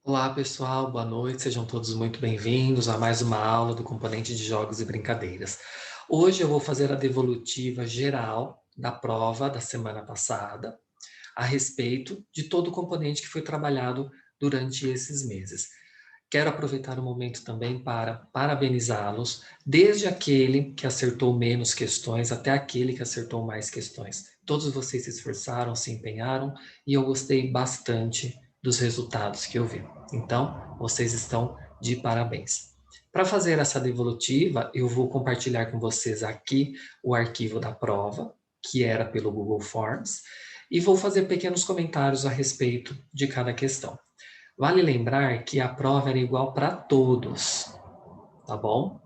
Olá pessoal, boa noite, sejam todos muito bem-vindos a mais uma aula do componente de jogos e brincadeiras. Hoje eu vou fazer a devolutiva geral da prova da semana passada, a respeito de todo o componente que foi trabalhado durante esses meses. Quero aproveitar o momento também para parabenizá-los, desde aquele que acertou menos questões até aquele que acertou mais questões. Todos vocês se esforçaram, se empenharam e eu gostei bastante dos resultados que eu vi. Então, vocês estão de parabéns. Para fazer essa devolutiva, eu vou compartilhar com vocês aqui o arquivo da prova, que era pelo Google Forms, e vou fazer pequenos comentários a respeito de cada questão. Vale lembrar que a prova era igual para todos, tá bom?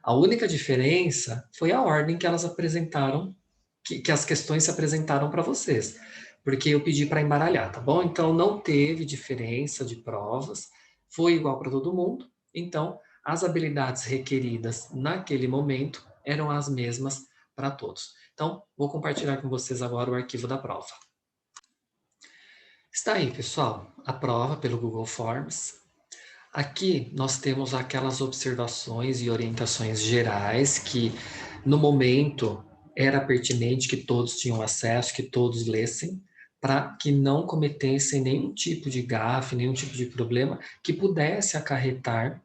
A única diferença foi a ordem que elas apresentaram, que as questões se apresentaram para vocês, porque eu pedi para embaralhar, tá bom? Então não teve diferença de provas, foi igual para todo mundo, então as habilidades requeridas naquele momento eram as mesmas para todos. Então, vou compartilhar com vocês agora o arquivo da prova. Está aí, pessoal, a prova pelo Google Forms. Aqui nós temos aquelas observações e orientações gerais que, no momento, era pertinente que todos tinham acesso, que todos lessem, para que não cometessem nenhum tipo de gafe, nenhum tipo de problema que pudesse acarretar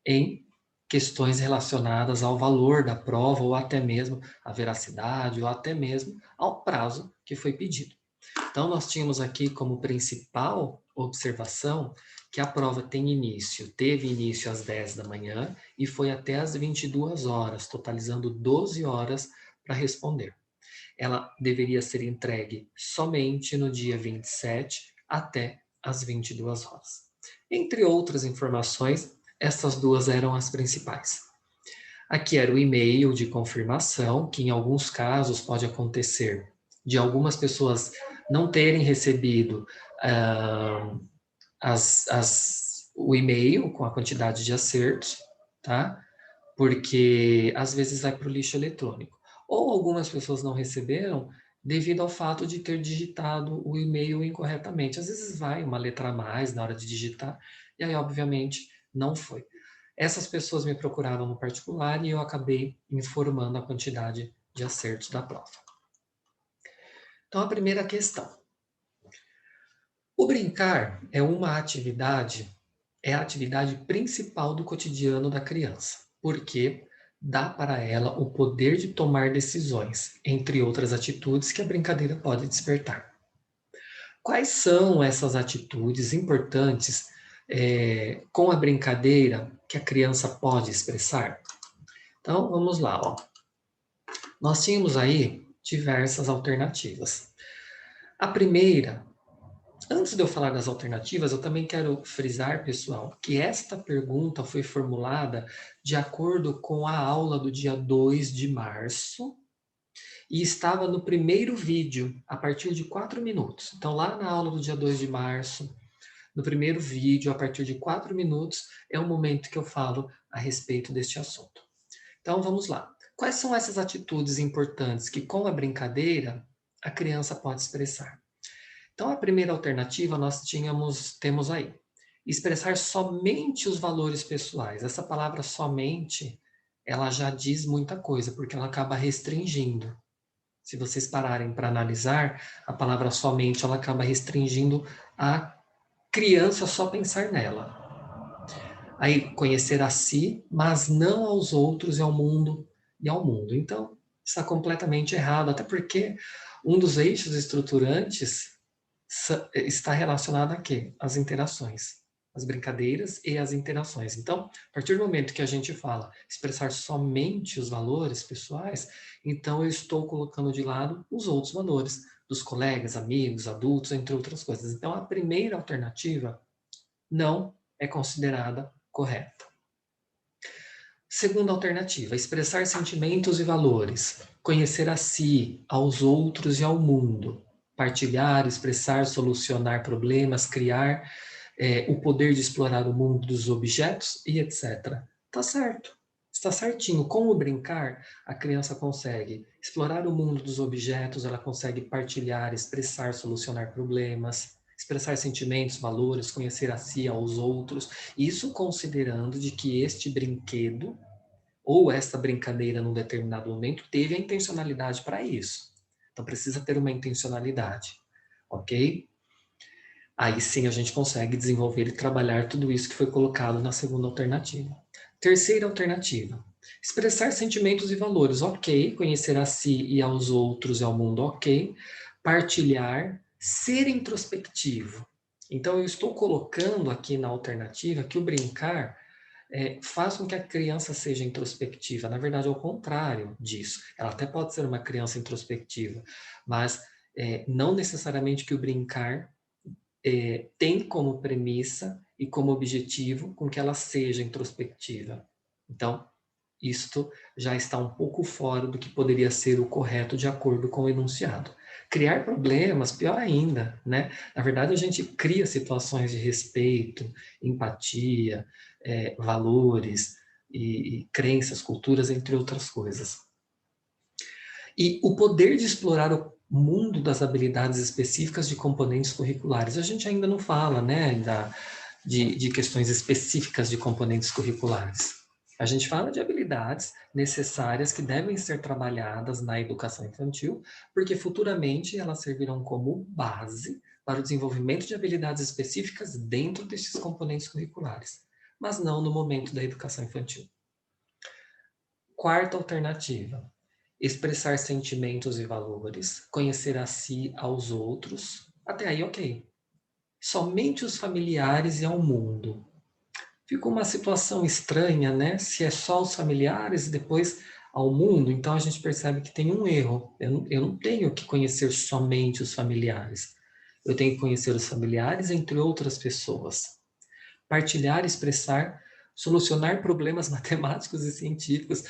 em questões relacionadas ao valor da prova, ou até mesmo à veracidade, ou até mesmo ao prazo que foi pedido. Então, nós tínhamos aqui como principal observação que a prova teve início às 10 da manhã e foi até às 22 horas, totalizando 12 horas para responder. Ela deveria ser entregue somente no dia 27 até às 22 horas. Entre outras informações, essas duas eram as principais. Aqui era o e-mail de confirmação, que em alguns casos pode acontecer de algumas pessoas não terem recebido o e-mail com a quantidade de acertos, tá? Porque às vezes vai para o lixo eletrônico. Ou algumas pessoas não receberam devido ao fato de ter digitado o e-mail incorretamente. Às vezes vai uma letra a mais na hora de digitar, e aí, obviamente, não foi. Essas pessoas me procuraram no particular e eu acabei informando a quantidade de acertos da prova. Então, a primeira questão. O brincar é a atividade principal do cotidiano da criança, porque dá para ela o poder de tomar decisões, entre outras atitudes que a brincadeira pode despertar. Quais são essas atitudes importantes com a brincadeira que a criança pode expressar? Então, vamos lá. Ó. Nós tínhamos aí diversas alternativas. A primeira, antes de eu falar das alternativas, eu também quero frisar, pessoal, que esta pergunta foi formulada de acordo com a aula do dia 2 de março e estava no primeiro vídeo, a partir de 4 minutos. Então, lá na aula do dia 2 de março, no primeiro vídeo, a partir de 4 minutos, é o momento que eu falo a respeito deste assunto. Então, vamos lá. Quais são essas atitudes importantes que, com a brincadeira, a criança pode expressar? Então, a primeira alternativa temos aí. Expressar somente os valores pessoais. Essa palavra somente, ela já diz muita coisa, porque ela acaba restringindo. Se vocês pararem para analisar, a palavra somente, ela acaba restringindo a criança só pensar nela. Aí, conhecer a si, mas não aos outros e ao mundo Então, está completamente errado, até porque um dos eixos estruturantes está relacionado a quê? As interações, as brincadeiras e as interações. Então, a partir do momento que a gente fala expressar somente os valores pessoais, então eu estou colocando de lado os outros valores dos colegas, amigos, adultos, entre outras coisas. Então, a primeira alternativa não é considerada correta. Segunda alternativa, expressar sentimentos e valores, conhecer a si, aos outros e ao mundo, partilhar, expressar, solucionar problemas, criar o poder de explorar o mundo dos objetos e etc. Tá certo, está certinho. Com o brincar, a criança consegue explorar o mundo dos objetos, ela consegue partilhar, expressar, solucionar problemas. Expressar sentimentos, valores, conhecer a si, aos outros, isso considerando de que este brinquedo ou esta brincadeira num determinado momento teve a intencionalidade para isso. Então precisa ter uma intencionalidade, ok? Aí sim a gente consegue desenvolver e trabalhar tudo isso que foi colocado na segunda alternativa. Terceira alternativa, expressar sentimentos e valores, ok. Conhecer a si e aos outros e ao mundo, ok. Partilhar, ser introspectivo. Então eu estou colocando aqui na alternativa que o brincar faz com que a criança seja introspectiva. Na verdade, é o contrário disso. Ela até pode ser uma criança introspectiva, mas não necessariamente que o brincar tem como premissa e como objetivo com que ela seja introspectiva. Então, isto já está um pouco fora do que poderia ser o correto de acordo com o enunciado. Criar problemas, pior ainda, né? Na verdade, a gente cria situações de respeito, empatia, valores e crenças, culturas, entre outras coisas. E o poder de explorar o mundo das habilidades específicas de componentes curriculares. A gente ainda não fala, né, de questões específicas de componentes curriculares. A gente fala de habilidades necessárias que devem ser trabalhadas na educação infantil, porque futuramente elas servirão como base para o desenvolvimento de habilidades específicas dentro desses componentes curriculares, mas não no momento da educação infantil. Quarta alternativa, expressar sentimentos e valores, conhecer a si, aos outros. Até aí, ok. Somente os familiares e ao mundo. Fica uma situação estranha, né? Se é só os familiares e depois ao mundo, então a gente percebe que tem um erro. Eu não tenho que conhecer somente os familiares. Eu tenho que conhecer os familiares entre outras pessoas. Partilhar, expressar, solucionar problemas matemáticos e científicos.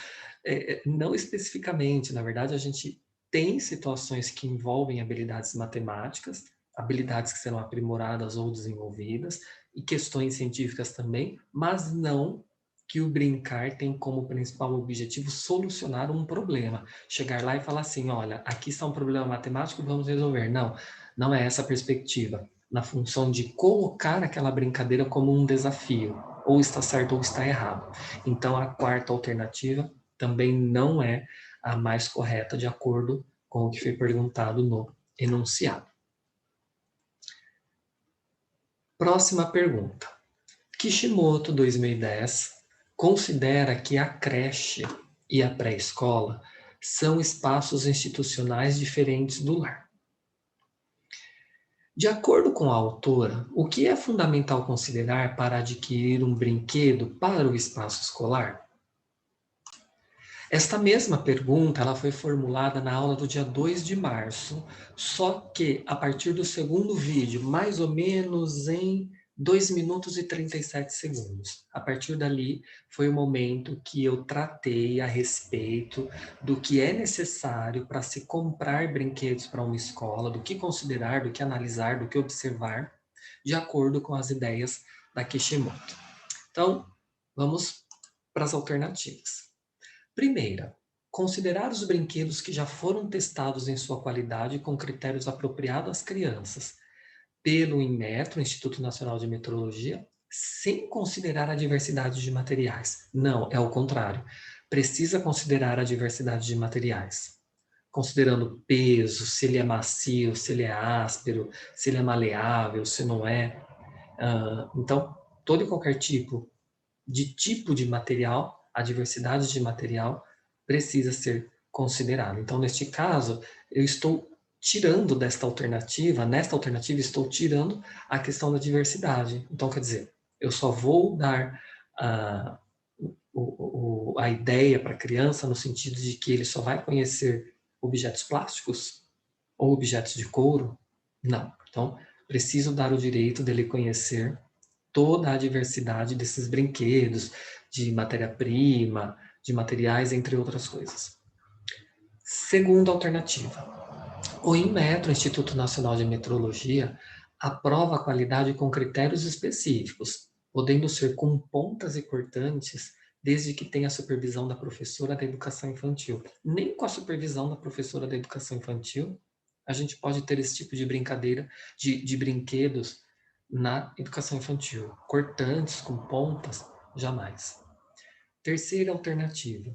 Não especificamente, na verdade, a gente tem situações que envolvem habilidades matemáticas, habilidades que serão aprimoradas ou desenvolvidas, e questões científicas também, mas não que o brincar tem como principal objetivo solucionar um problema. Chegar lá e falar assim, olha, aqui está um problema matemático, vamos resolver. Não, não é essa a perspectiva. Na função de colocar aquela brincadeira como um desafio, ou está certo ou está errado. Então, a quarta alternativa também não é a mais correta de acordo com o que foi perguntado no enunciado. Próxima pergunta. Kishimoto, 2010, considera que a creche e a pré-escola são espaços institucionais diferentes do lar. De acordo com a autora, o que é fundamental considerar para adquirir um brinquedo para o espaço escolar? Esta mesma pergunta ela foi formulada na aula do dia 2 de março, só que a partir do segundo vídeo, mais ou menos em 2 minutos e 37 segundos. A partir dali foi o momento que eu tratei a respeito do que é necessário para se comprar brinquedos para uma escola, do que considerar, do que analisar, do que observar, de acordo com as ideias da Kishimoto. Então, vamos para as alternativas. Primeira, considerar os brinquedos que já foram testados em sua qualidade com critérios apropriados às crianças, pelo Inmetro, Instituto Nacional de Metrologia, sem considerar a diversidade de materiais. Não, é o contrário. Precisa considerar a diversidade de materiais. Considerando peso, se ele é macio, se ele é áspero, se ele é maleável, se não é. Então, todo e qualquer tipo de material, a diversidade de material precisa ser considerada. Então, neste caso, eu estou tirando desta alternativa, nesta alternativa estou tirando a questão da diversidade. Então, quer dizer, eu só vou dar a ideia para a criança no sentido de que ele só vai conhecer objetos plásticos ou objetos de couro? Não. Então, preciso dar o direito dele conhecer toda a diversidade desses brinquedos, de matéria-prima, de materiais, entre outras coisas. Segunda alternativa. O Inmetro, Instituto Nacional de Metrologia, aprova a qualidade com critérios específicos, podendo ser com pontas e cortantes, desde que tenha a supervisão da professora da educação infantil. Nem com a supervisão da professora da educação infantil a gente pode ter esse tipo de brincadeira, de brinquedos na educação infantil. Cortantes, com pontas, jamais. Terceira alternativa.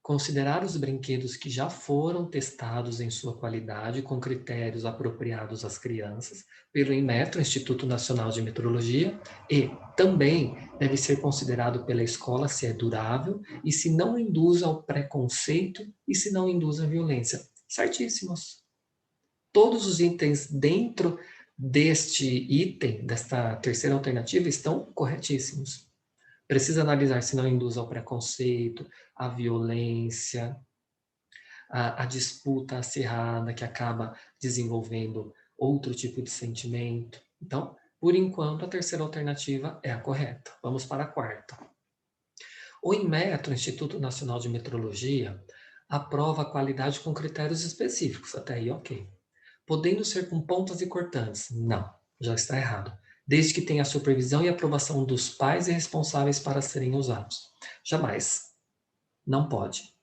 Considerar os brinquedos que já foram testados em sua qualidade com critérios apropriados às crianças pelo INMETRO, Instituto Nacional de Metrologia, e também deve ser considerado pela escola se é durável e se não induz ao preconceito e se não induz à violência. Certíssimos. Todos os itens dentro deste item, desta terceira alternativa, estão corretíssimos. Precisa analisar se não induz ao preconceito, à violência, a disputa acirrada que acaba desenvolvendo outro tipo de sentimento. Então, por enquanto, a terceira alternativa é a correta. Vamos para a quarta. O INMETRO, Instituto Nacional de Metrologia, aprova a qualidade com critérios específicos. Até aí, ok. Podendo ser com pontas e cortantes? Não, já está errado. Desde que tenha a supervisão e aprovação dos pais e responsáveis para serem usados. Jamais. Não pode.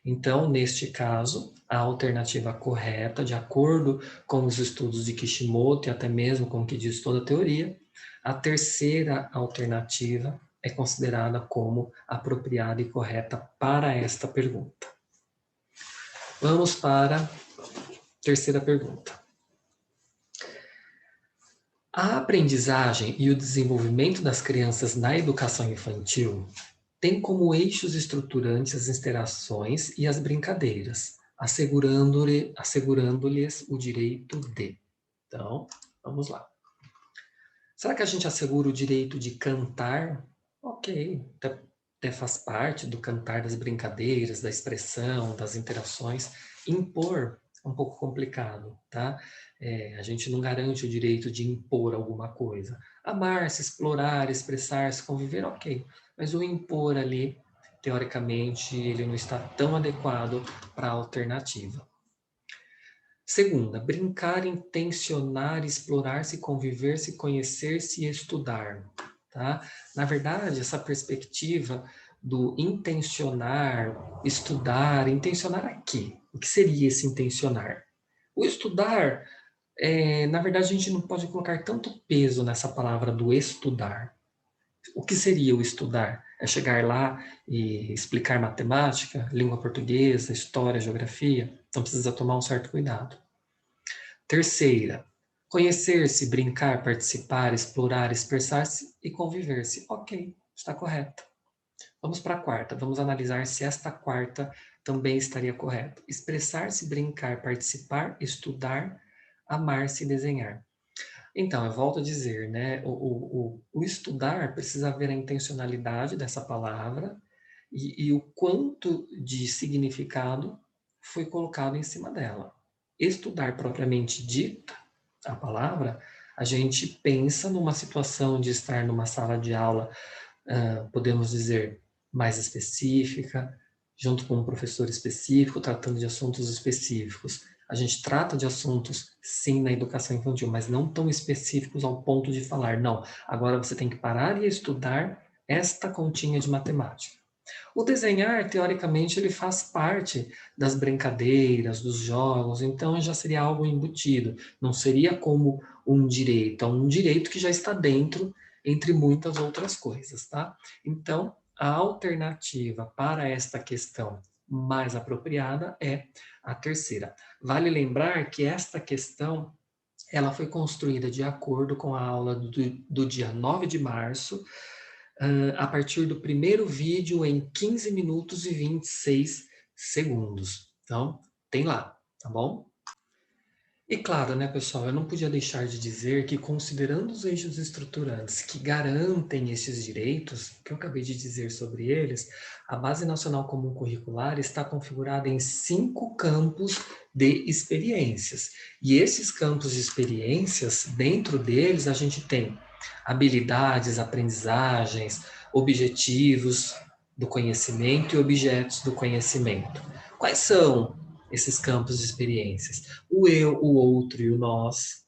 Então, neste caso, a alternativa correta, de acordo com os estudos de Kishimoto e até mesmo com o que diz toda a teoria, a terceira alternativa é considerada como apropriada e correta para esta pergunta. Vamos para a terceira pergunta. A aprendizagem e o desenvolvimento das crianças na educação infantil tem como eixos estruturantes as interações e as brincadeiras, assegurando-lhes o direito de. Então, vamos lá. Será que a gente assegura o direito de cantar? Ok, até faz parte do cantar, das brincadeiras, da expressão, das interações. Impor é um pouco complicado, tá? A gente não garante o direito de impor alguma coisa. Amar-se, explorar, expressar-se, conviver, ok. Mas o impor ali, teoricamente, ele não está tão adequado para a alternativa. Segunda, brincar, intencionar, explorar-se, conviver-se, conhecer-se e estudar. Tá? Na verdade, essa perspectiva do intencionar, estudar, intencionar aqui. O que seria esse intencionar? O estudar, na verdade, a gente não pode colocar tanto peso nessa palavra do estudar. O que seria o estudar? É chegar lá e explicar matemática, língua portuguesa, história, geografia? Então precisa tomar um certo cuidado. Terceira, conhecer-se, brincar, participar, explorar, expressar-se e conviver-se. Ok, está correto. Vamos para a quarta. Vamos analisar se esta quarta também estaria correta. Expressar-se, brincar, participar, estudar, amar-se e desenhar. Então, eu volto a dizer, né? O estudar precisa ver a intencionalidade dessa palavra e o quanto de significado foi colocado em cima dela. Estudar propriamente dita, a palavra, a gente pensa numa situação de estar numa sala de aula, podemos dizer, mais específica, junto com um professor específico, tratando de assuntos específicos. A gente trata de assuntos, sim, na educação infantil, mas não tão específicos ao ponto de falar, não, agora você tem que parar e estudar esta continha de matemática. O desenhar, teoricamente, ele faz parte das brincadeiras, dos jogos, então já seria algo embutido, não seria como um direito, é um direito que já está dentro, entre muitas outras coisas, tá? Então, a alternativa para esta questão mais apropriada é a terceira. Vale lembrar que esta questão ela foi construída de acordo com a aula do dia 9 de março, a partir do primeiro vídeo em 15 minutos e 26 segundos. Então, tem lá, tá bom? E claro, né, pessoal, eu não podia deixar de dizer que, considerando os eixos estruturantes que garantem esses direitos, que eu acabei de dizer sobre eles, a Base Nacional Comum Curricular está configurada em 5 campos de experiências. E esses campos de experiências, dentro deles, a gente tem habilidades, aprendizagens, objetivos do conhecimento e objetos do conhecimento. Quais são esses campos de experiências? O eu, o outro e o nós,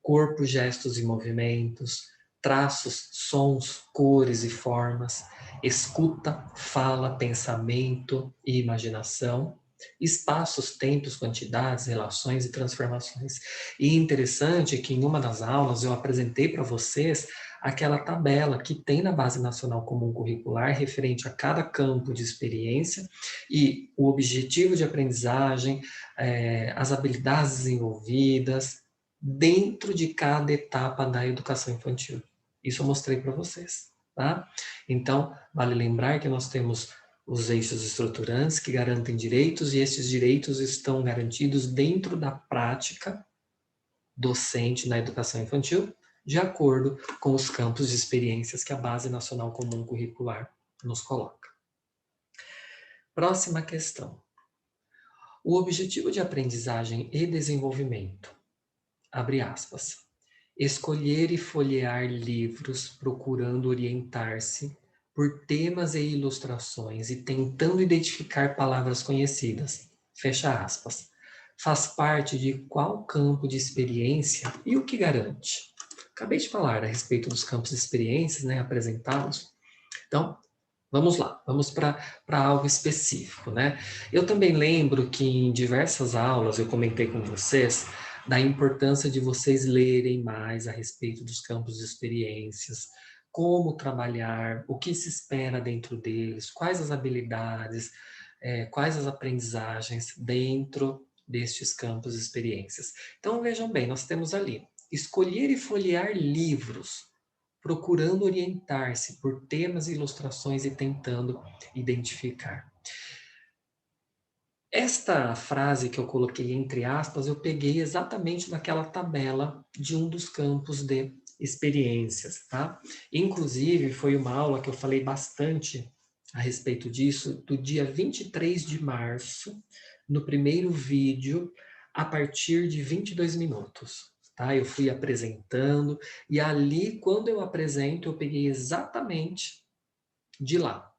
corpo, gestos e movimentos, traços, sons, cores e formas, escuta, fala, pensamento e imaginação, espaços, tempos, quantidades, relações e transformações. E interessante que em uma das aulas eu apresentei para vocês aquela tabela que tem na Base Nacional Comum Curricular referente a cada campo de experiência e o objetivo de aprendizagem, as habilidades desenvolvidas dentro de cada etapa da educação infantil. Isso eu mostrei para vocês, tá? Então, vale lembrar que nós temos os eixos estruturantes que garantem direitos e esses direitos estão garantidos dentro da prática docente na educação infantil, de acordo com os campos de experiências que a Base Nacional Comum Curricular nos coloca. Próxima questão. O objetivo de aprendizagem e desenvolvimento, abre aspas, escolher e folhear livros procurando orientar-se por temas e ilustrações e tentando identificar palavras conhecidas, fecha aspas, faz parte de qual campo de experiência e o que garante? Acabei de falar a respeito dos campos de experiências, né, apresentá-los. Então, vamos lá, vamos para algo específico, né? Eu também lembro que em diversas aulas eu comentei com vocês da importância de vocês lerem mais a respeito dos campos de experiências, como trabalhar, o que se espera dentro deles, quais as habilidades, quais as aprendizagens dentro destes campos de experiências. Então, vejam bem, nós temos ali, escolher e folhear livros, procurando orientar-se por temas e ilustrações e tentando identificar. Esta frase que eu coloquei entre aspas, eu peguei exatamente daquela tabela de um dos campos de experiências, tá? Inclusive, foi uma aula que eu falei bastante a respeito disso, do dia 23 de março, no primeiro vídeo, a partir de 22 minutos. Tá? Eu fui apresentando, e ali, quando eu apresento, eu peguei exatamente de lá.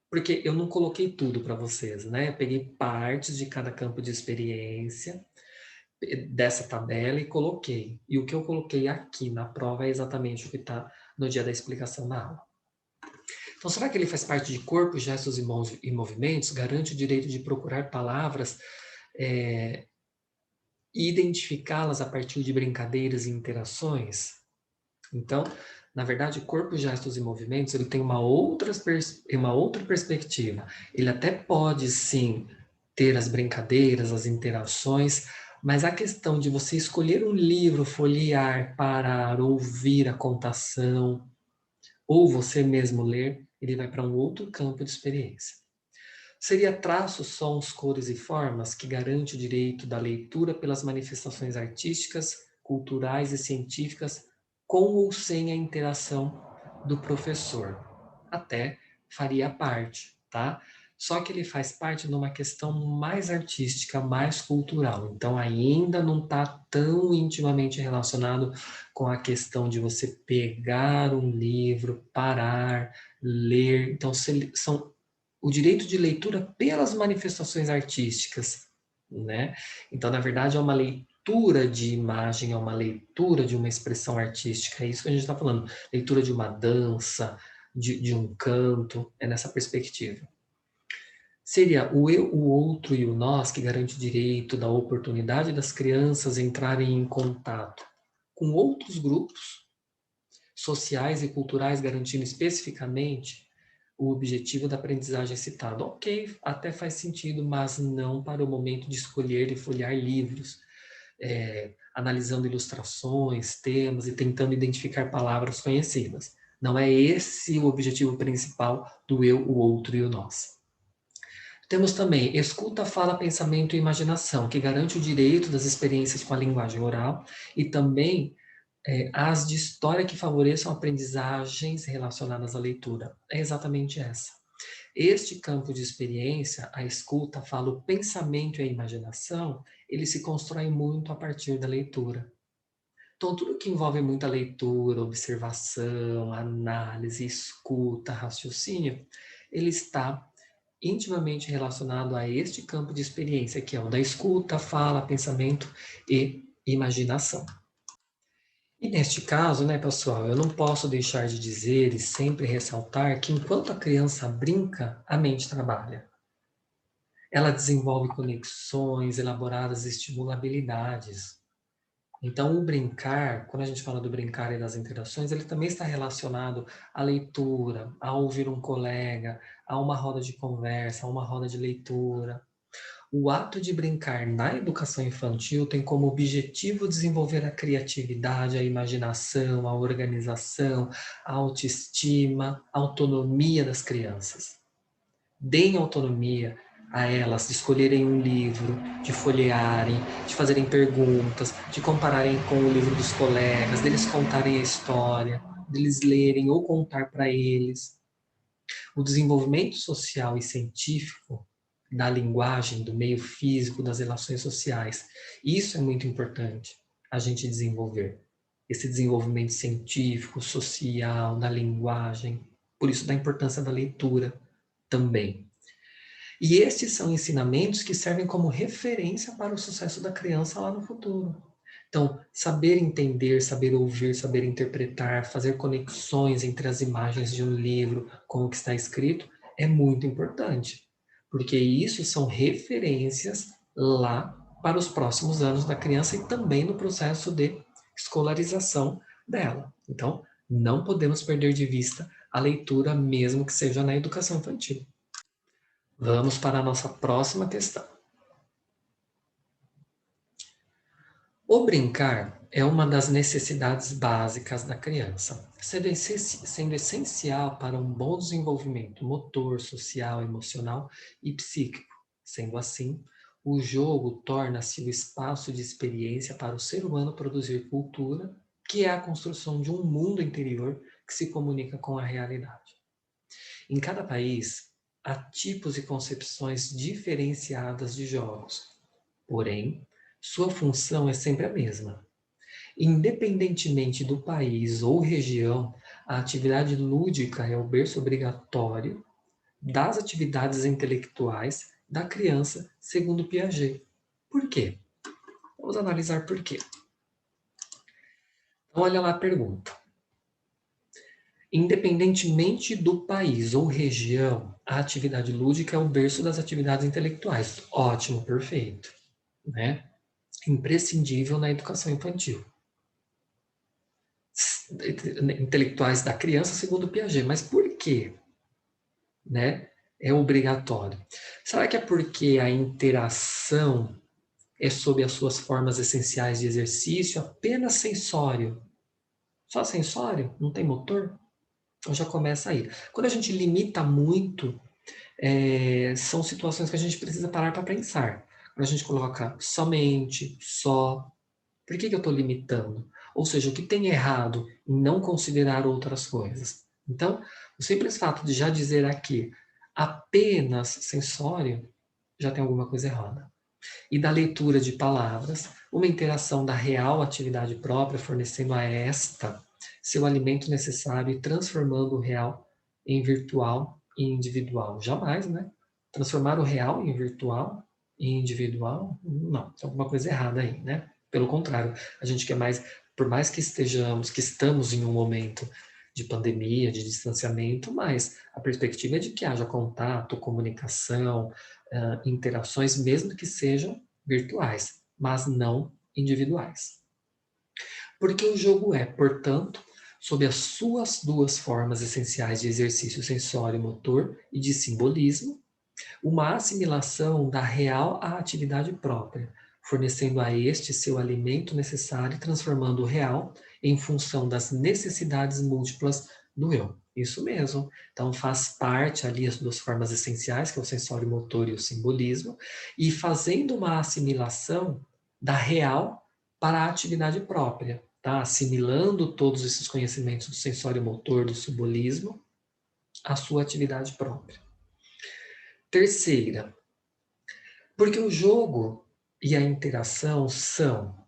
Porque eu não coloquei tudo para vocês, né? Eu peguei partes de cada campo de experiência dessa tabela e coloquei. E o que eu coloquei aqui na prova é exatamente o que está no dia da explicação da aula. Então, será que ele faz parte de corpos, gestos e movimentos? Garante o direito de procurar palavras e identificá-las a partir de brincadeiras e interações? Então, na verdade, corpos, gestos e movimentos, ele tem uma outra perspectiva. Ele até pode, sim, ter as brincadeiras, as interações, mas a questão de você escolher um livro, folhear, parar, ouvir a contação, ou você mesmo ler, ele vai para um outro campo de experiência. Seria traços, sons, cores e formas que garante o direito da leitura pelas manifestações artísticas, culturais e científicas com ou sem a interação do professor. Até faria parte, tá? Só que ele faz parte de uma questão mais artística, mais cultural. Então, ainda não está tão intimamente relacionado com a questão de você pegar um livro, parar, ler. Então, são o direito de leitura pelas manifestações artísticas, né? Então, na verdade, é uma leitura de imagem, é uma leitura de uma expressão artística, é isso que a gente está falando. Leitura de uma dança, de um canto, é nessa perspectiva. Seria o eu, o outro e o nós que garante o direito da oportunidade das crianças entrarem em contato com outros grupos sociais e culturais, garantindo especificamente o objetivo da aprendizagem citado. Ok, até faz sentido, mas não para o momento de escolher e folhear livros, analisando ilustrações, temas e tentando identificar palavras conhecidas. Não é esse o objetivo principal do eu, o outro e o nós. Temos também escuta, fala, pensamento e imaginação, que garante o direito das experiências com a linguagem oral e também as de história que favoreçam aprendizagens relacionadas à leitura. É exatamente essa. Este campo de experiência, a escuta, fala, o pensamento e a imaginação, ele se constrói muito a partir da leitura. Então, tudo que envolve muita leitura, observação, análise, escuta, raciocínio, ele está intimamente relacionado a este campo de experiência, que é o da escuta, fala, pensamento e imaginação. E neste caso, né, pessoal, eu não posso deixar de dizer e sempre ressaltar que enquanto a criança brinca, a mente trabalha. Ela desenvolve conexões elaboradas e estimula habilidades. Então, o brincar, quando a gente fala do brincar e das interações, ele também está relacionado à leitura, a ouvir um colega, a uma roda de conversa, a uma roda de leitura. O ato de brincar na educação infantil tem como objetivo desenvolver a criatividade, a imaginação, a organização, a autoestima, a autonomia das crianças. Deem autonomia a elas de escolherem um livro, de folhearem, de fazerem perguntas, de compararem com o livro dos colegas, deles contarem a história, deles lerem ou contar para eles. O desenvolvimento social e científico da linguagem, do meio físico, das relações sociais. Isso é muito importante a gente desenvolver. Esse desenvolvimento científico, social, da linguagem. Por isso da importância da leitura também. E estes são ensinamentos que servem como referência para o sucesso da criança lá no futuro. Então, saber entender, saber ouvir, saber interpretar, fazer conexões entre as imagens de um livro com o que está escrito é muito importante, porque isso são referências lá para os próximos anos da criança e também no processo de escolarização dela. Então, não podemos perder de vista a leitura, mesmo que seja na educação infantil. Vamos para a nossa próxima questão. O brincar é uma das necessidades básicas da criança, sendo essencial para um bom desenvolvimento motor, social, emocional e psíquico. Sendo assim, o jogo torna-se o espaço de experiência para o ser humano produzir cultura, que é a construção de um mundo interior que se comunica com a realidade. Em cada país, há tipos e concepções diferenciadas de jogos, porém, sua função é sempre a mesma. Independentemente do país ou região, a atividade lúdica é o berço obrigatório das atividades intelectuais da criança, segundo Piaget. Por quê? Vamos analisar por quê. Então, olha lá a pergunta. Independentemente do país ou região, a atividade lúdica é o berço das atividades intelectuais. Ótimo, perfeito. Né? Imprescindível na educação infantil. Intelectuais da criança, segundo Piaget. Mas por quê? Né? É obrigatório. Será que é porque a interação é sob as suas formas essenciais de exercício, apenas sensório? Só sensório? Não tem motor? Então já começa aí. Quando a gente limita muito, são situações que a gente precisa parar para pensar. Quando a gente coloca somente, só, por que eu estou limitando? Ou seja, o que tem errado em não considerar outras coisas? Então, o simples fato de já dizer aqui apenas sensório, já tem alguma coisa errada. E da leitura de palavras, uma interação da real atividade própria, fornecendo a esta seu alimento necessário e transformando o real em virtual e individual. Jamais, né? Transformar o real em virtual e individual? Não, tem alguma coisa errada aí, né? Pelo contrário, a gente quer mais, por mais que estamos em um momento de pandemia, de distanciamento, mas a perspectiva é de que haja contato, comunicação, interações, mesmo que sejam virtuais, mas não individuais. Porque o jogo é, portanto, sob as suas duas formas essenciais de exercício sensório motor e de simbolismo, uma assimilação da real à atividade própria, fornecendo a este seu alimento necessário e transformando o real em função das necessidades múltiplas do eu. Isso mesmo. Então faz parte ali as duas formas essenciais, que é o sensório motor e o simbolismo, e fazendo uma assimilação da real para a atividade própria, tá? Assimilando todos esses conhecimentos do sensório motor, do simbolismo, à sua atividade própria. Terceira, porque o jogo e a interação são,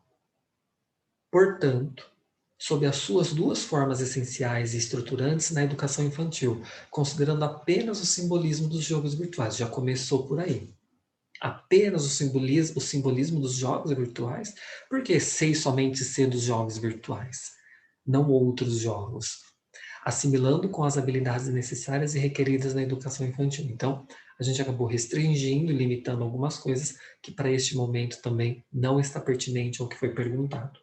portanto, sob as suas duas formas essenciais e estruturantes na educação infantil, considerando apenas o simbolismo dos jogos virtuais. Já começou por aí. Apenas o simbolismo dos jogos virtuais? Por que sei somente ser dos jogos virtuais, não outros jogos? Assimilando com as habilidades necessárias e requeridas na educação infantil. Então, a gente acabou restringindo e limitando algumas coisas que para este momento também não está pertinente ao que foi perguntado.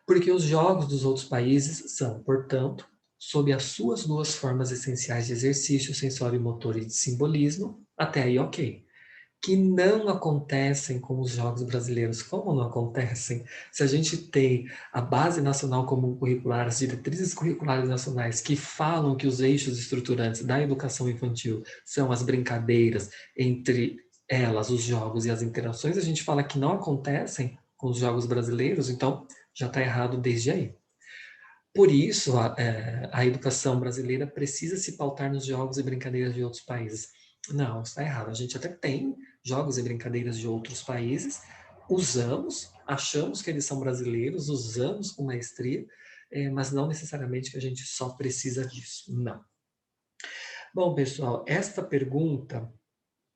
Porque os jogos dos outros países são, portanto, sob as suas duas formas essenciais de exercício sensório motor e de simbolismo, até aí ok, que não acontecem com os jogos brasileiros. Como não acontecem? Se a gente tem a Base Nacional Comum Curricular, as diretrizes curriculares nacionais que falam que os eixos estruturantes da educação infantil são as brincadeiras, entre elas os jogos e as interações, a gente fala que não acontecem com os jogos brasileiros, então já está errado desde aí. Por isso, a educação brasileira precisa se pautar nos jogos e brincadeiras de outros países. Não, está errado. A gente até tem jogos e brincadeiras de outros países, usamos, achamos que eles são brasileiros, usamos com maestria, mas não necessariamente que a gente só precisa disso. Não. Bom, pessoal, esta pergunta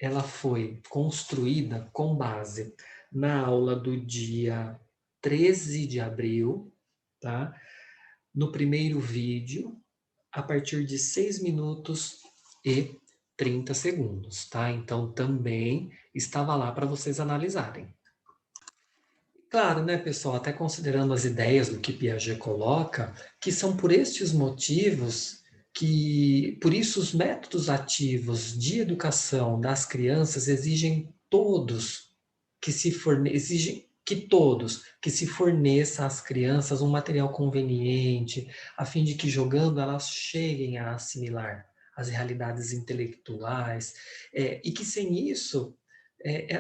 ela foi construída com base na aula do dia 13 de abril, tá? No primeiro vídeo, a partir de 6 minutos e 30 segundos, tá? Então, também estava lá para vocês analisarem. Claro, né, pessoal, até considerando as ideias do que Piaget coloca, que são por estes motivos que, por isso, os métodos ativos de educação das crianças exigem todos exigem que todos que se forneça às crianças um material conveniente, a fim de que jogando elas cheguem a assimilar as realidades intelectuais, e que sem isso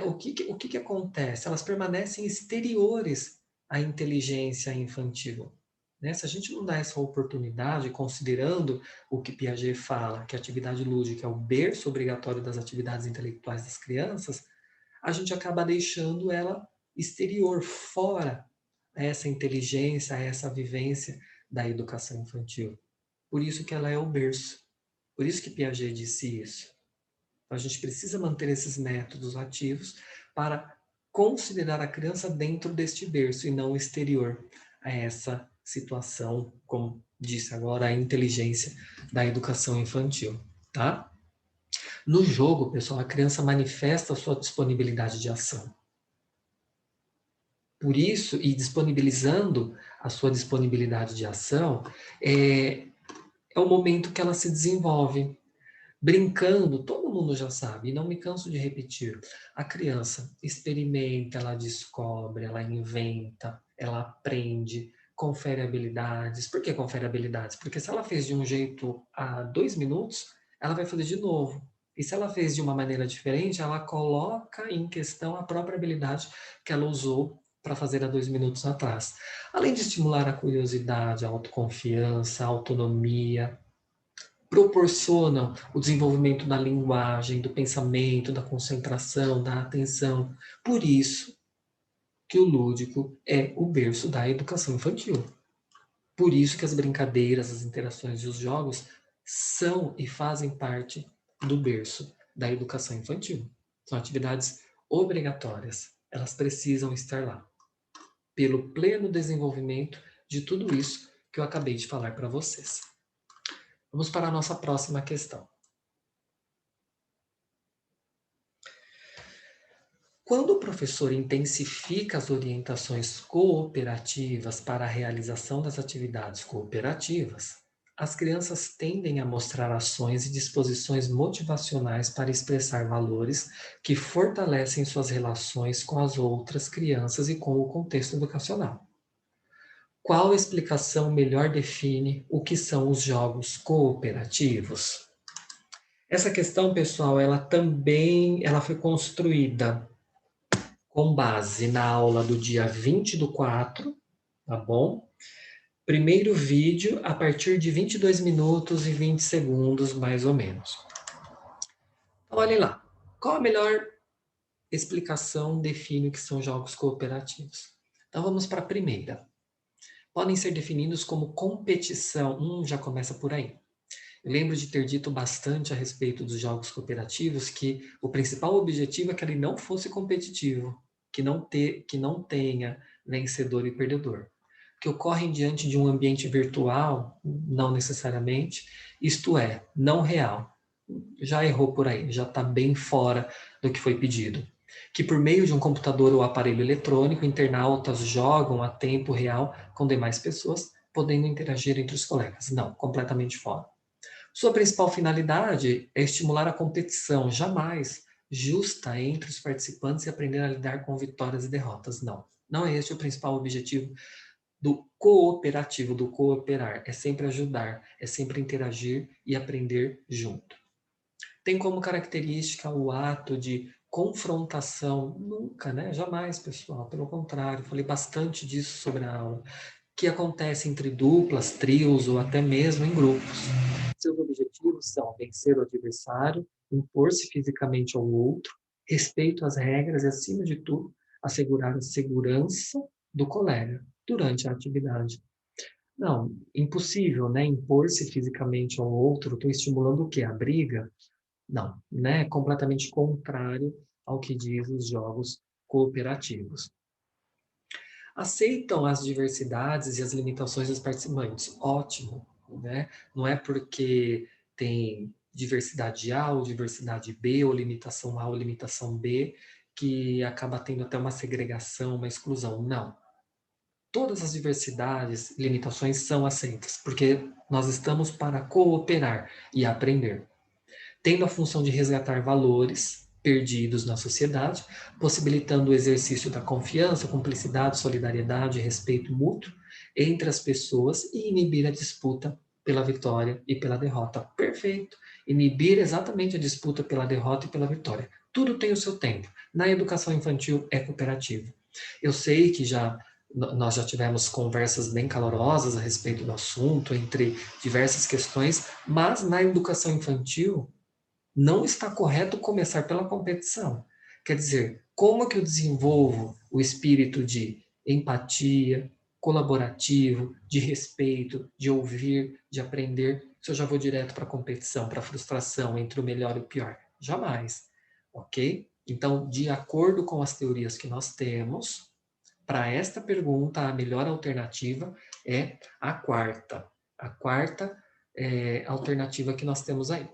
o que acontece? Elas permanecem exteriores à inteligência infantil. Né? Se a gente não dá essa oportunidade, considerando o que Piaget fala, que a atividade lúdica é o berço obrigatório das atividades intelectuais das crianças, a gente acaba deixando ela exterior, fora essa inteligência, essa vivência da educação infantil. Por isso que ela é o berço. Por isso que Piaget disse isso. A gente precisa manter esses métodos ativos para considerar a criança dentro deste berço e não exterior a essa situação, como disse agora, a inteligência da educação infantil, tá? No jogo, pessoal, a criança manifesta a sua disponibilidade de ação. Por isso, e disponibilizando a sua disponibilidade de ação, é o momento que ela se desenvolve. Brincando, todo mundo já sabe, e não me canso de repetir. A criança experimenta, ela descobre, ela inventa, ela aprende, confere habilidades. Por que confere habilidades? Porque se ela fez de um jeito há 2 minutos, ela vai fazer de novo. E se ela fez de uma maneira diferente, ela coloca em questão a própria habilidade que ela usou para fazer há 2 minutos atrás. Além de estimular a curiosidade, a autoconfiança, a autonomia, proporcionam o desenvolvimento da linguagem, do pensamento, da concentração, da atenção. Por isso que o lúdico é o berço da educação infantil. Por isso que as brincadeiras, as interações e os jogos são e fazem parte do berço da educação infantil. São atividades obrigatórias. Elas precisam estar lá. Pelo pleno desenvolvimento de tudo isso que eu acabei de falar para vocês. Vamos para a nossa próxima questão. Quando o professor intensifica as orientações cooperativas para a realização das atividades cooperativas, as crianças tendem a mostrar ações e disposições motivacionais para expressar valores que fortalecem suas relações com as outras crianças e com o contexto educacional. Qual explicação melhor define o que são os jogos cooperativos? Essa questão, pessoal, ela foi construída com base na aula do dia 20/4, tá bom? Primeiro vídeo a partir de 22 minutos e 20 segundos, mais ou menos. Então, olhem lá. Qual a melhor explicação define o que são jogos cooperativos? Então, vamos para a primeira. Podem ser definidos como competição. Já começa por aí. Eu lembro de ter dito bastante a respeito dos jogos cooperativos que o principal objetivo é que ele não fosse competitivo, que não tenha vencedor e perdedor. Que ocorrem diante de um ambiente virtual, não necessariamente, isto é, não real. já errou por aí, já está bem fora do que foi pedido. Que por meio de um computador ou aparelho eletrônico, internautas jogam a tempo real com demais pessoas, podendo interagir entre os colegas. Não, completamente fora. Sua principal finalidade é estimular a competição, jamais justa entre os participantes e aprender a lidar com vitórias e derrotas. Não, não é esse o principal objetivo do cooperativo, do cooperar. É sempre ajudar, é sempre interagir e aprender junto. Tem como característica o ato de confrontação? Nunca, né? Jamais, pessoal. Pelo contrário, falei bastante disso sobre a aula, que acontece entre duplas, trios ou até mesmo em grupos. Seus objetivos são vencer o adversário, impor-se fisicamente ao outro, respeito às regras e, acima de tudo, assegurar a segurança do colega durante a atividade. Não, impossível, né? Impor-se fisicamente ao outro, estou estimulando o quê? A briga? Não, né? Completamente contrário ao que diz os jogos cooperativos. Aceitam as diversidades e as limitações dos participantes. Ótimo, né? Não é porque tem diversidade A ou diversidade B, ou limitação A ou limitação B, que acaba tendo até uma segregação, uma exclusão. Não. Todas as diversidades e limitações são aceitas, porque nós estamos para cooperar e aprender, tendo a função de resgatar valores perdidos na sociedade, possibilitando o exercício da confiança, cumplicidade, solidariedade e respeito mútuo entre as pessoas e inibir a disputa pela vitória e pela derrota. Perfeito. Inibir exatamente a disputa pela derrota e pela vitória. Tudo tem o seu tempo. Na educação infantil é cooperativo. Eu sei que nós já tivemos conversas bem calorosas a respeito do assunto, entre diversas questões, mas na educação infantil não está correto começar pela competição. Quer dizer, como que eu desenvolvo o espírito de empatia, colaborativo, de respeito, de ouvir, de aprender, se eu já vou direto para a competição, para a frustração entre o melhor e o pior? Jamais, ok? Então, de acordo com as teorias que nós temos, para esta pergunta, a melhor alternativa é a quarta. A quarta alternativa que nós temos aí.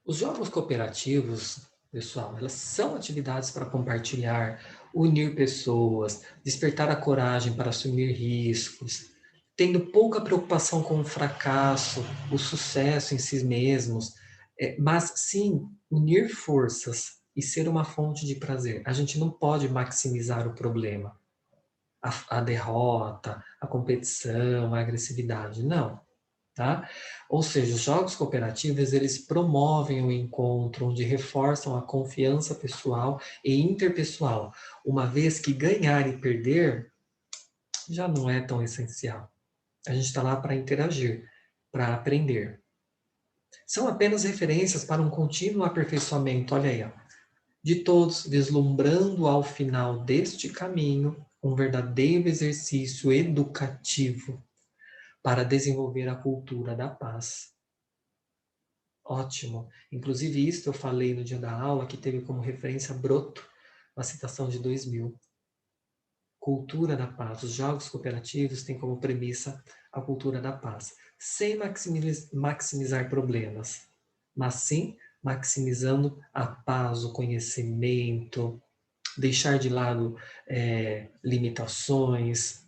Os jogos cooperativos, pessoal, elas são atividades para compartilhar, unir pessoas, despertar a coragem para assumir riscos, tendo pouca preocupação com o fracasso, o sucesso em si mesmos, mas sim unir forças e ser uma fonte de prazer. A gente não pode maximizar o problema, a derrota, a competição, a agressividade, não. Tá? Ou seja, os jogos cooperativos, eles promovem o encontro, onde reforçam a confiança pessoal e interpessoal, uma vez que ganhar e perder já não é tão essencial. A gente está lá para interagir, para aprender. São apenas referências para um contínuo aperfeiçoamento, olha aí, ó, de todos, vislumbrando ao final deste caminho um verdadeiro exercício educativo para desenvolver a cultura da paz. Ótimo. Inclusive, isso eu falei no dia da aula, que teve como referência Broto, uma citação de 2000. Cultura da paz. Os jogos cooperativos têm como premissa a cultura da paz, sem maximizar problemas, mas sim maximizando a paz, o conhecimento, deixar de lado limitações,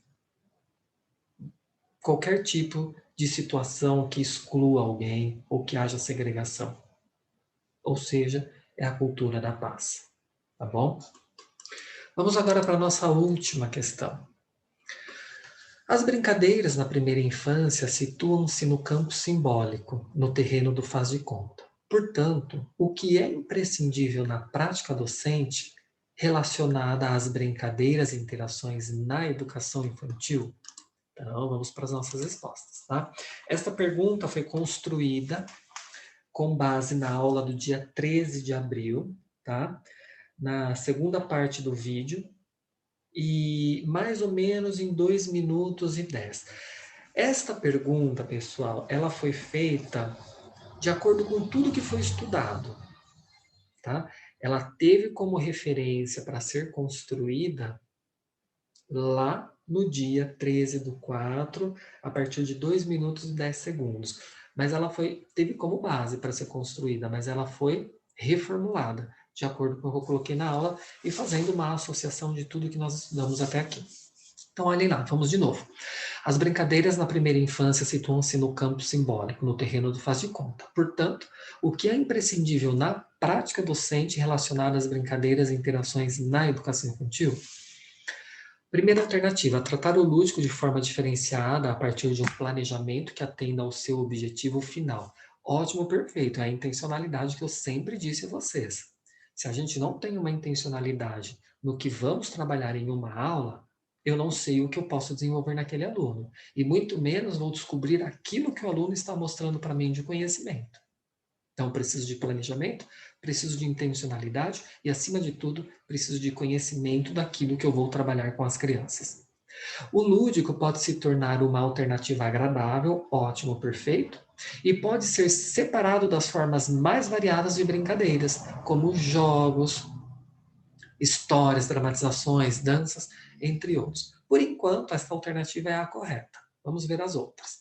qualquer tipo de situação que exclua alguém ou que haja segregação. Ou seja, é a cultura da paz. Tá bom? Vamos agora para a nossa última questão. As brincadeiras na primeira infância situam-se no campo simbólico, no terreno do faz de conta. Portanto, o que é imprescindível na prática docente relacionada às brincadeiras e interações na educação infantil? Então, vamos para as nossas respostas, tá? Esta pergunta foi construída com base na aula do dia 13 de abril, tá? Na segunda parte do vídeo, e mais ou menos em 2 minutos e 10. Esta pergunta, pessoal, ela foi feita de acordo com tudo que foi estudado, tá? Ela teve como referência para ser construída lá no dia 13 do 4, a partir de 2 minutos e 10 segundos. mas ela teve como base para ser construída, mas ela foi reformulada, de acordo com o que eu coloquei na aula, e fazendo uma associação de tudo que nós estudamos até aqui. Então, olhem lá, vamos de novo. As brincadeiras na primeira infância situam-se no campo simbólico, no terreno do faz de conta. Portanto, o que é imprescindível na prática docente relacionada às brincadeiras e interações na educação infantil? Primeira alternativa, tratar o lúdico de forma diferenciada a partir de um planejamento que atenda ao seu objetivo final. Ótimo, perfeito, é a intencionalidade que eu sempre disse a vocês. Se a gente não tem uma intencionalidade no que vamos trabalhar em uma aula, eu não sei o que eu posso desenvolver naquele aluno. E muito menos vou descobrir aquilo que o aluno está mostrando para mim de conhecimento. Então, preciso de planejamento, preciso de intencionalidade e, acima de tudo, preciso de conhecimento daquilo que eu vou trabalhar com as crianças. O lúdico pode se tornar uma alternativa agradável, ótimo, perfeito, e pode ser separado das formas mais variadas de brincadeiras, como jogos, histórias, dramatizações, danças, entre outros. Por enquanto, esta alternativa é a correta. Vamos ver as outras.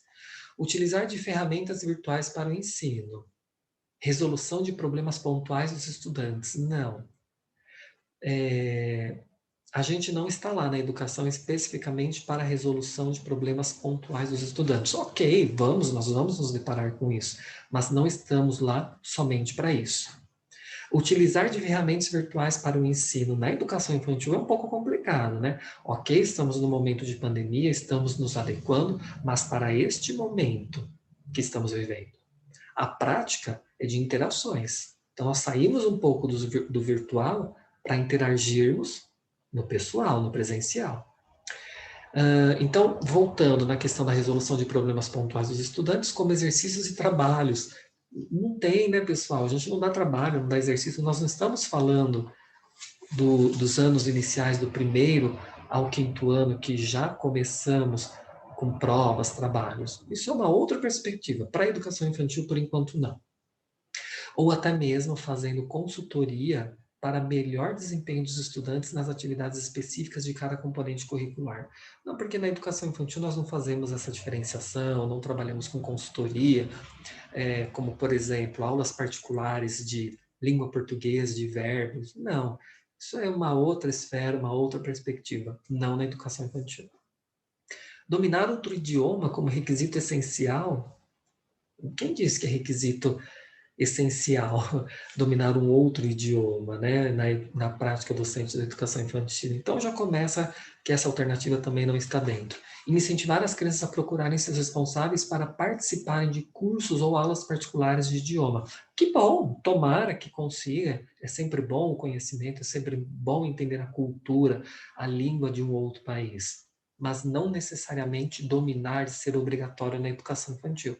Utilizar de ferramentas virtuais para o ensino. Resolução de problemas pontuais dos estudantes. Não. A gente não está lá na educação especificamente para a resolução de problemas pontuais dos estudantes. Ok, nós vamos nos deparar com isso, mas não estamos lá somente para isso. Utilizar de ferramentas virtuais para o ensino na educação infantil é um pouco complicado, né? Ok, estamos no momento de pandemia, estamos nos adequando, mas para este momento que estamos vivendo, a prática é de interações. Então, nós saímos um pouco do virtual para interagirmos no pessoal, no presencial. Então, voltando na questão da resolução de problemas pontuais dos estudantes, como exercícios e trabalhos. Não tem, né, pessoal? A gente não dá trabalho, não dá exercício. Nós não estamos falando dos anos iniciais, do primeiro ao quinto ano, que já começamos com provas, trabalhos. Isso é uma outra perspectiva. Para a educação infantil, por enquanto, não. Ou até mesmo fazendo consultoria para melhor desempenho dos estudantes nas atividades específicas de cada componente curricular. Não, porque na educação infantil nós não fazemos essa diferenciação, não trabalhamos com consultoria, como, por exemplo, aulas particulares de língua portuguesa, de verbos. Não, isso é uma outra esfera, uma outra perspectiva, não na educação infantil. Dominar outro idioma como requisito essencial? Quem disse que é requisito essencial dominar um outro idioma, né, na prática docente da educação infantil? Então já começa que essa alternativa também não está dentro. Incentivar as crianças a procurarem seus responsáveis para participarem de cursos ou aulas particulares de idioma. Que bom, tomara que consiga. É sempre bom o conhecimento, é sempre bom entender a cultura, a língua de um outro país, mas não necessariamente dominar e ser obrigatório na educação infantil.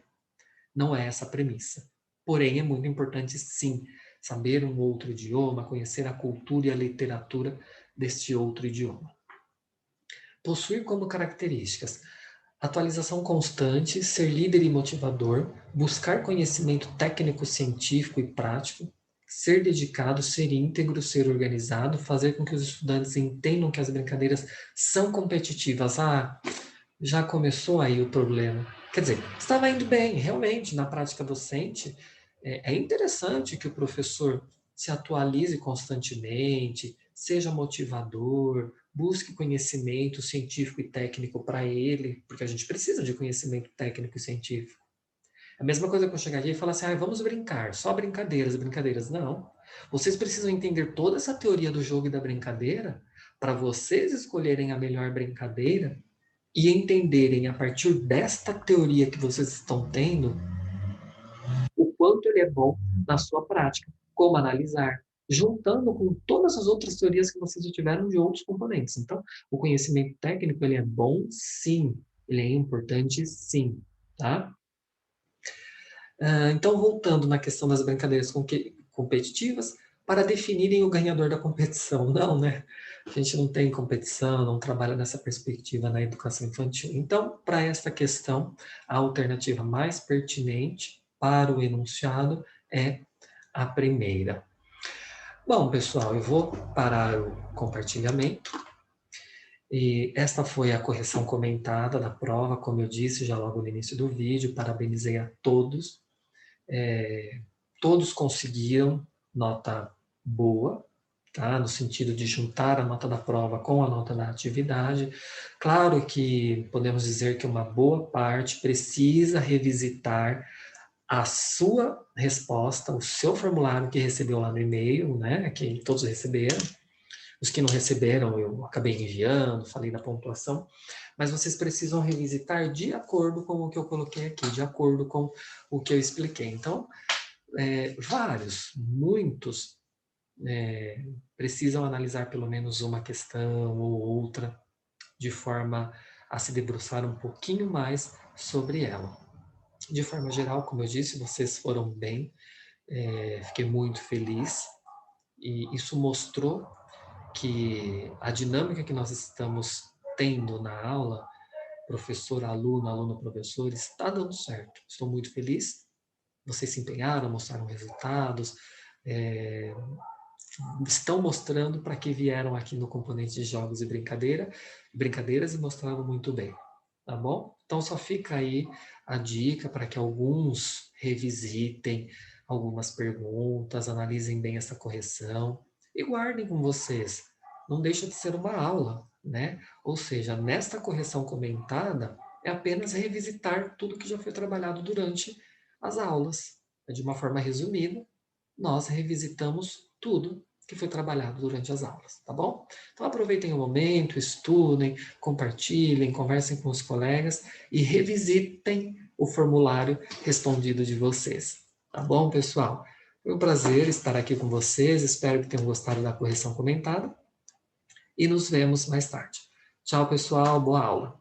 Não é essa a premissa. Porém, é muito importante, sim, saber um outro idioma, conhecer a cultura e a literatura deste outro idioma. Possuir como características atualização constante, ser líder e motivador, buscar conhecimento técnico, científico e prático, ser dedicado, ser íntegro, ser organizado, fazer com que os estudantes entendam que as brincadeiras são competitivas. Já começou aí o problema. Quer dizer, estava indo bem, realmente, na prática docente. É interessante que o professor se atualize constantemente, seja motivador, busque conhecimento científico e técnico para ele, porque a gente precisa de conhecimento técnico e científico. A mesma coisa que eu chegaria e falar assim, vamos brincar, só brincadeiras, brincadeiras. Não. Vocês precisam entender toda essa teoria do jogo e da brincadeira para vocês escolherem a melhor brincadeira e entenderem a partir desta teoria que vocês estão tendo o quanto ele é bom na sua prática, como analisar, juntando com todas as outras teorias que vocês já tiveram de outros componentes. Então, o conhecimento técnico ele é bom, sim, ele é importante, sim, tá? Então, voltando na questão das brincadeiras competitivas, para definirem o ganhador da competição. Não, né? A gente não tem competição, não trabalha nessa perspectiva na educação infantil. Então, para esta questão, a alternativa mais pertinente para o enunciado é a primeira. Bom, pessoal, eu vou parar o compartilhamento E esta foi a correção comentada da prova, como eu disse já logo no início do vídeo, parabenizei a todos. Todos conseguiram nota boa, tá? No sentido de juntar a nota da prova com a nota da atividade. Claro que podemos dizer que uma boa parte precisa revisitar a sua resposta, o seu formulário que recebeu lá no e-mail, né? Que todos receberam. Os que não receberam, eu acabei enviando, falei da pontuação, mas vocês precisam revisitar de acordo com o que eu coloquei aqui, de acordo com o que eu expliquei. Então, muitos precisam analisar pelo menos uma questão ou outra, de forma a se debruçar um pouquinho mais sobre ela. De forma geral, como eu disse, vocês foram bem, fiquei muito feliz, e isso mostrou que a dinâmica que nós estamos tendo na aula, professor, aluno, aluno, professor, está dando certo. Estou muito feliz. Vocês se empenharam, mostraram resultados, estão mostrando para que vieram aqui no componente de jogos e brincadeiras e mostraram muito bem, tá bom? Então só fica aí a dica para que alguns revisitem algumas perguntas, analisem bem essa correção e guardem com vocês. Não deixa de ser uma aula, né? Ou seja, nesta correção comentada é apenas revisitar tudo que já foi trabalhado durante as aulas. De uma forma resumida, nós revisitamos tudo que foi trabalhado durante as aulas, tá bom? Então aproveitem o momento, estudem, compartilhem, conversem com os colegas e revisitem o formulário respondido de vocês, tá bom, pessoal? Foi um prazer estar aqui com vocês, espero que tenham gostado da correção comentada e nos vemos mais tarde. Tchau, pessoal, boa aula!